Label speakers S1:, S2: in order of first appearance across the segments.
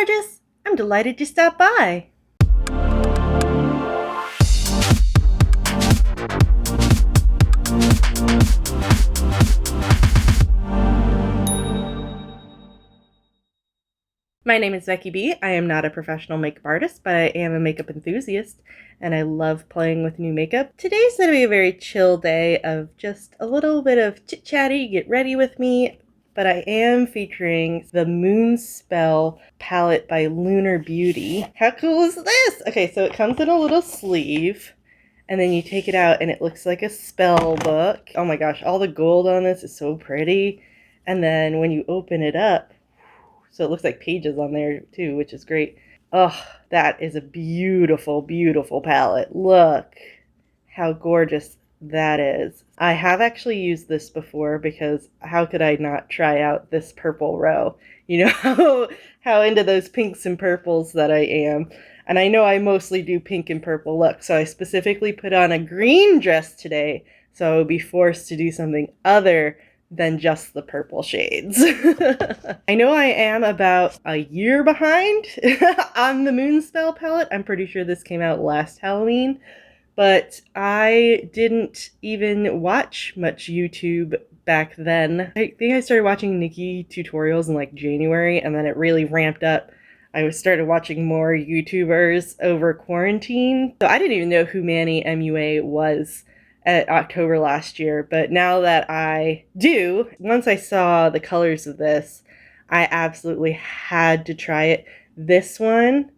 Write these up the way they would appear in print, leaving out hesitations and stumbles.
S1: gorgeous! I'm delighted you stopped by. My name is Becky B. I am not a professional makeup artist, but I am a makeup enthusiast, and I love playing with new makeup. Today's going to be a very chill day of just a little bit of chit-chatty, get ready with me, but I am featuring the Moon Spell palette by Lunar Beauty. How cool is this? Okay, so it comes in a little sleeve, and then you take it out and it looks like a spell book. Oh my gosh, all the gold on this is so pretty. And then when you open it up, so it looks like pages on there too, which is great. Oh, that is a beautiful, beautiful palette. Look how gorgeous that is. I have actually used this before because how could I not try out this purple row? You know how into those pinks and purples that I am. And I know I mostly do pink and purple looks, so I specifically put on a green dress today so I would be forced to do something other than just the purple shades. I know I am about a year behind on the Moon Spell palette. I'm pretty sure this came out last Halloween, but I didn't even watch much YouTube back then. I think I started watching Nikki tutorials in like January, and then it really ramped up. I started watching more YouTubers over quarantine. So I didn't even know who Manny MUA was at October last year, but now that I do, once I saw the colors of this, I absolutely had to try it. This one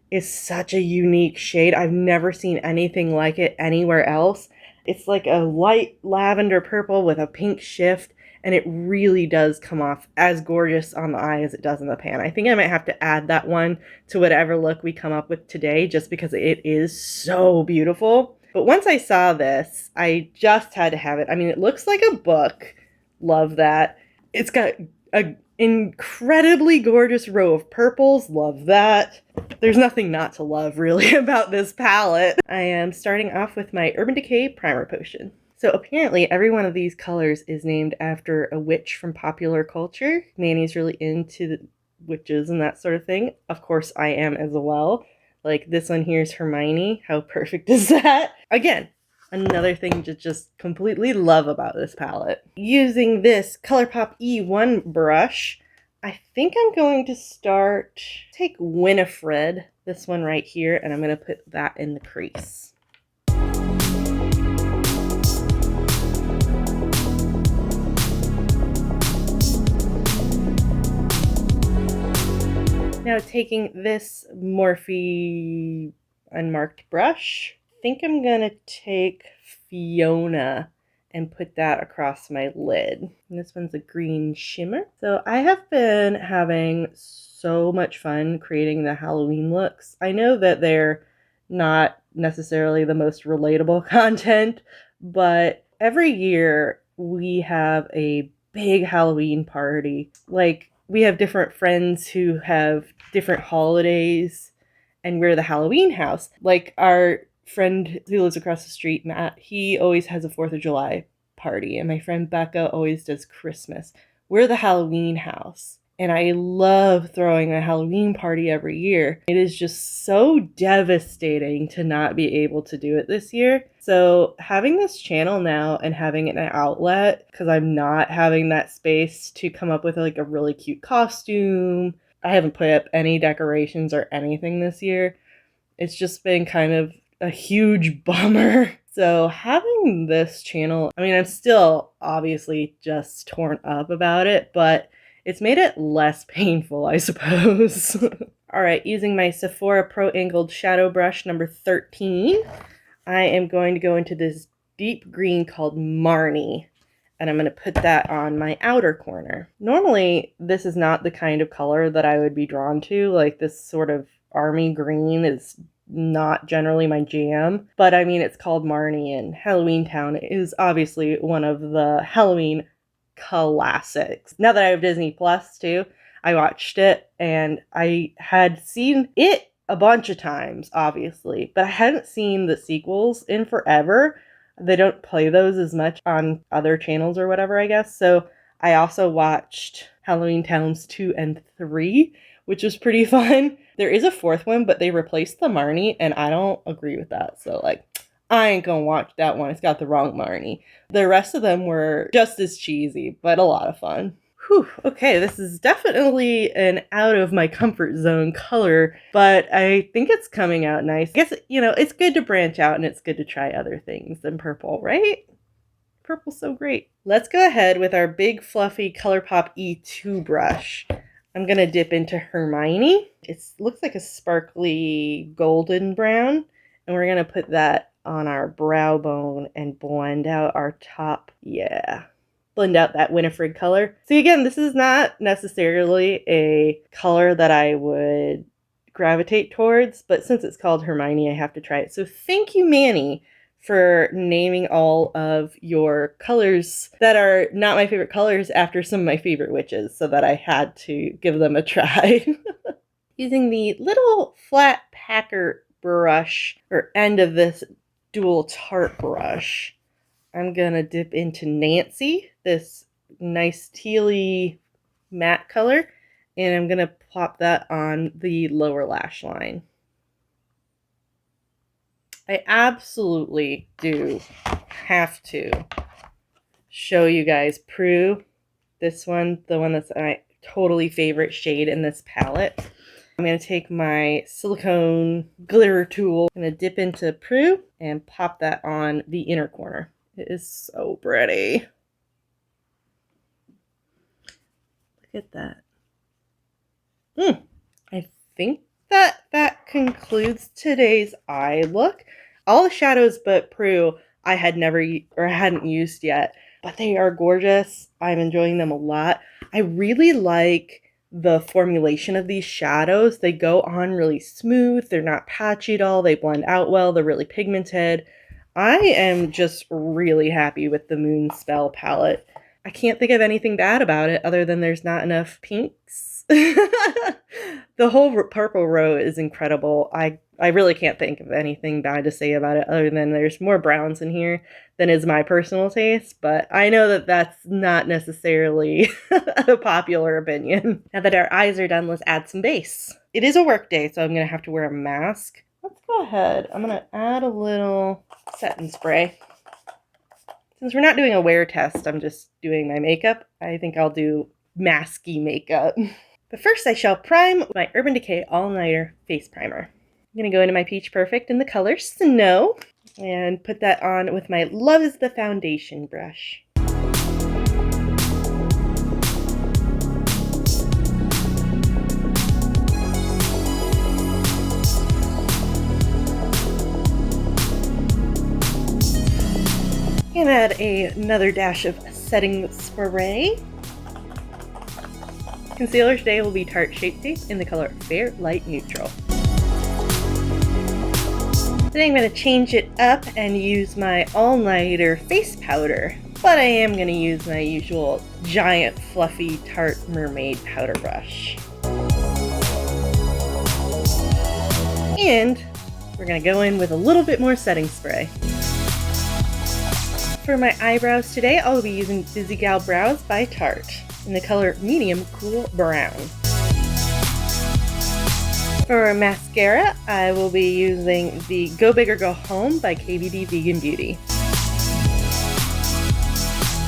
S1: is such a unique shade. I've never seen anything like it anywhere else. It's like a light lavender purple with a pink shift, and it really does come off as gorgeous on the eye as it does in the pan. I think I might have to add that one to whatever look we come up with today, just because it is so beautiful. But once I saw this, I just had to have it. I mean, it looks like a book. Love that. It's got an incredibly gorgeous row of purples. Love that. There's nothing not to love, really, about this palette. I am starting off with my Urban Decay Primer Potion. So apparently every one of these colors is named after a witch from popular culture. Manny's really into the witches and that sort of thing. Of course, I am as well. Like this one here is Hermione. How perfect is that? Again, another thing to just completely love about this palette. Using this ColourPop E1 brush, I think I'm going to take Winifred, this one right here, and I'm going to put that in the crease. Now taking this Morphe unmarked brush, I think I'm going to take Fiona and put that across my lid. And this one's a green shimmer. So I have been having so much fun creating the Halloween looks. I know that they're not necessarily the most relatable content, but every year we have a big Halloween party. Like, we have different friends who have different holidays, and we're the Halloween house. Like our friend who lives across the street, Matt, he always has a 4th of July party, and my friend Becca always does Christmas. We're the Halloween house, and I love throwing a Halloween party every year. It is just so devastating to not be able to do it this year. So having this channel now and having an outlet, because I'm not having that space to come up with like a really cute costume. I haven't put up any decorations or anything this year. It's just been kind of a huge bummer. So having this channel, I mean, I'm still obviously just torn up about it, but it's made it less painful, I suppose. All right, using my Sephora Pro Angled Shadow Brush number 13, I am going to go into this deep green called Marnie, and I'm going to put that on my outer corner. Normally, this is not the kind of color that I would be drawn to. Like, this sort of army green is not generally my jam, but I mean, it's called Marnie, and Halloween Town is obviously one of the Halloween classics. Now that I have Disney Plus too, I watched it, and I had seen it a bunch of times, obviously, but I hadn't seen the sequels in forever. They don't play those as much on other channels or whatever, I guess. So I also watched Halloween Towns 2 and 3, which was pretty fun. There is a fourth one, but they replaced the Marnie, and I don't agree with that. So, like, I ain't gonna watch that one. It's got the wrong Marnie. The rest of them were just as cheesy, but a lot of fun. Whew, okay, this is definitely an out of my comfort zone color, but I think it's coming out nice. I guess, it's good to branch out and it's good to try other things than purple, right? Purple's so great. Let's go ahead with our big fluffy ColourPop E2 brush. I'm gonna dip into Hermione. It looks like a sparkly golden brown, and we're gonna put that on our brow bone and blend out our top. Yeah. Blend out that Winifred color. See, again, this is not necessarily a color that I would gravitate towards, but since it's called Hermione, I have to try it. So thank you, Manny, for naming all of your colors that are not my favorite colors after some of my favorite witches, so that I had to give them a try. Using the little flat packer brush, or end of this dual tart brush, I'm gonna dip into Nancy, this nice tealy matte color, and I'm gonna plop that on the lower lash line. I absolutely do have to show you guys Prue. This one, the one that's my totally favorite shade in this palette. I'm going to take my silicone glitter tool. I'm going to dip into Prue and pop that on the inner corner. It is so pretty. Look at that. I think that concludes today's eye look. All the shadows but Prue I hadn't used yet, but they are gorgeous. I'm enjoying them a lot. I really like the formulation of these shadows. They go on really smooth. They're not patchy at all. They blend out well. They're really pigmented. I am just really happy with the Moon Spell palette. I can't think of anything bad about it other than there's not enough pinks. The whole purple row is incredible. I really can't think of anything bad to say about it other than there's more browns in here than is my personal taste, but I know that that's not necessarily a popular opinion. Now that our eyes are done, let's add some base. It is a work day, so I'm going to have to wear a mask. Let's go ahead. I'm going to add a little setting spray. Since we're not doing a wear test, I'm just doing my makeup. I think I'll do masky makeup. But first I shall prime with my Urban Decay All Nighter Face Primer. I'm going to go into my Peach Perfect in the color Snow and put that on with my Love is the Foundation brush. And add another dash of setting spray. Concealer today will be Tarte Shape Tape in the color Fair Light Neutral. Today I'm going to change it up and use my all-nighter face powder, but I am going to use my usual giant fluffy Tarte Mermaid powder brush. And we're going to go in with a little bit more setting spray. For my eyebrows today, I'll be using Busy Gal Brows by Tarte in the color Medium Cool Brown. For mascara, I will be using the Go Big or Go Home by KVD Vegan Beauty.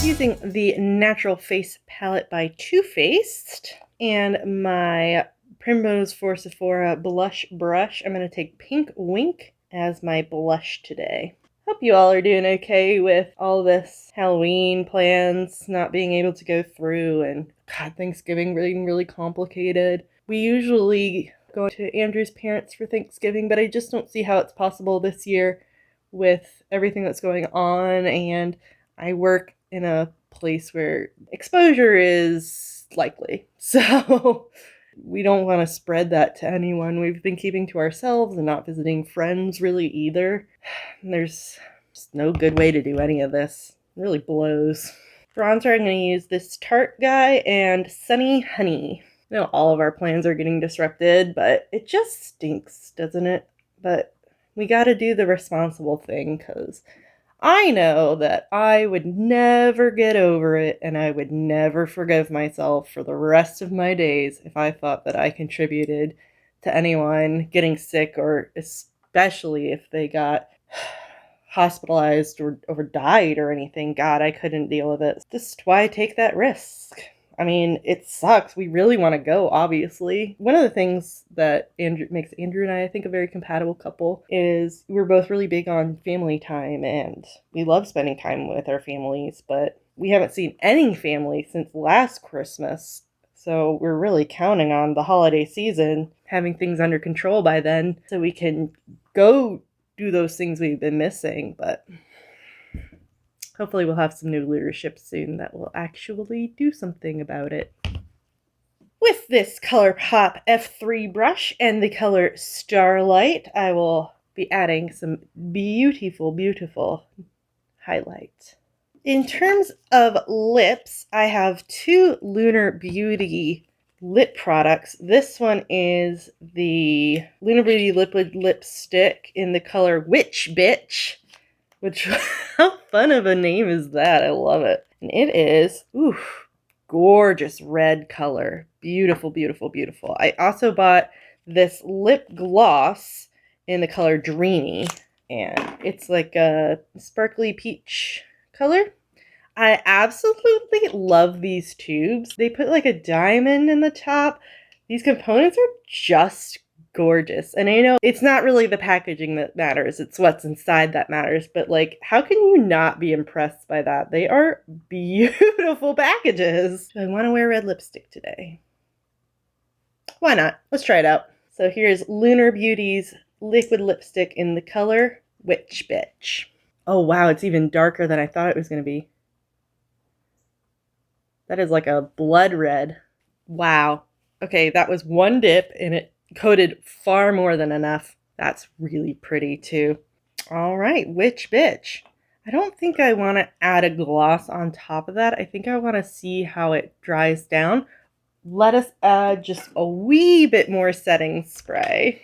S1: Using the Natural Face Palette by Too Faced and my Primrose for Sephora blush brush, I'm going to take Pink Wink as my blush today. Hope you all are doing okay with all this Halloween plans not being able to go through, and God, Thanksgiving being really complicated. We usually go to Andrew's parents for Thanksgiving, but I just don't see how it's possible this year with everything that's going on, and I work in a place where exposure is likely. So we don't want to spread that to anyone. We've been keeping to ourselves and not visiting friends really either. There's just no good way to do any of this. It really blows. Bronzer, I'm going to use this Tarte guy and Sunny Honey. I know all of our plans are getting disrupted, but it just stinks, doesn't it? But we got to do the responsible thing because I know that I would never get over it and I would never forgive myself for the rest of my days if I thought that I contributed to anyone getting sick, or especially if they got hospitalized or died or anything. God, I couldn't deal with it. Just why take that risk? I mean, it sucks. We really want to go, obviously. One of the things that makes Andrew and I think, a very compatible couple is we're both really big on family time, and we love spending time with our families, but we haven't seen any family since last Christmas. So we're really counting on the holiday season, having things under control by then, so we can go do those things we've been missing. But hopefully we'll have some new leadership soon that will actually do something about it. With this ColourPop F3 brush and the color Starlight, I will be adding some beautiful, beautiful highlight. In terms of lips, I have two Lunar Beauty lip products. This one is the Lunar Beauty Liquid Lipstick in the color Witch Bitch. Which, how fun of a name is that? I love it. And it is, gorgeous red color. Beautiful, beautiful, beautiful. I also bought this lip gloss in the color Dreamy. And it's like a sparkly peach color. I absolutely love these tubes. They put like a diamond in the top. These components are just gorgeous. And I know it's not really the packaging that matters, it's what's inside that matters, but like, how can you not be impressed by that? They are beautiful packages. Do I want to wear red lipstick today? Why not? Let's try it out. So here's Lunar Beauty's liquid lipstick in the color Witch Bitch. Oh wow, it's even darker than I thought it was going to be. That is like a blood red. Wow. Okay, that was one dip and it coated far more than enough. That's really pretty too. All right, Witch Bitch. I don't think I want to add a gloss on top of that. I think I want to see how it dries down. Let us add just a wee bit more setting spray.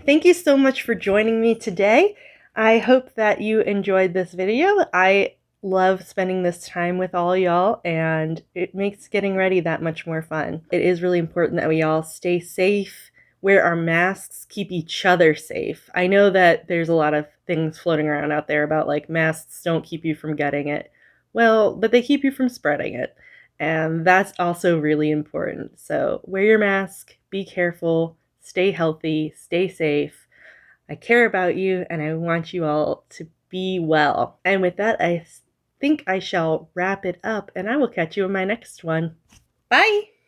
S1: Thank you so much for joining me today. I hope that you enjoyed this video. I love spending this time with all y'all, and it makes getting ready that much more fun. It is really important that we all stay safe, wear our masks, keep each other safe. I know that there's a lot of things floating around out there about like masks don't keep you from getting it. Well, but they keep you from spreading it. And that's also really important. So wear your mask, be careful, stay healthy, stay safe. I care about you and I want you all to be well. And with that, I think I shall wrap it up and I will catch you in my next one. Bye!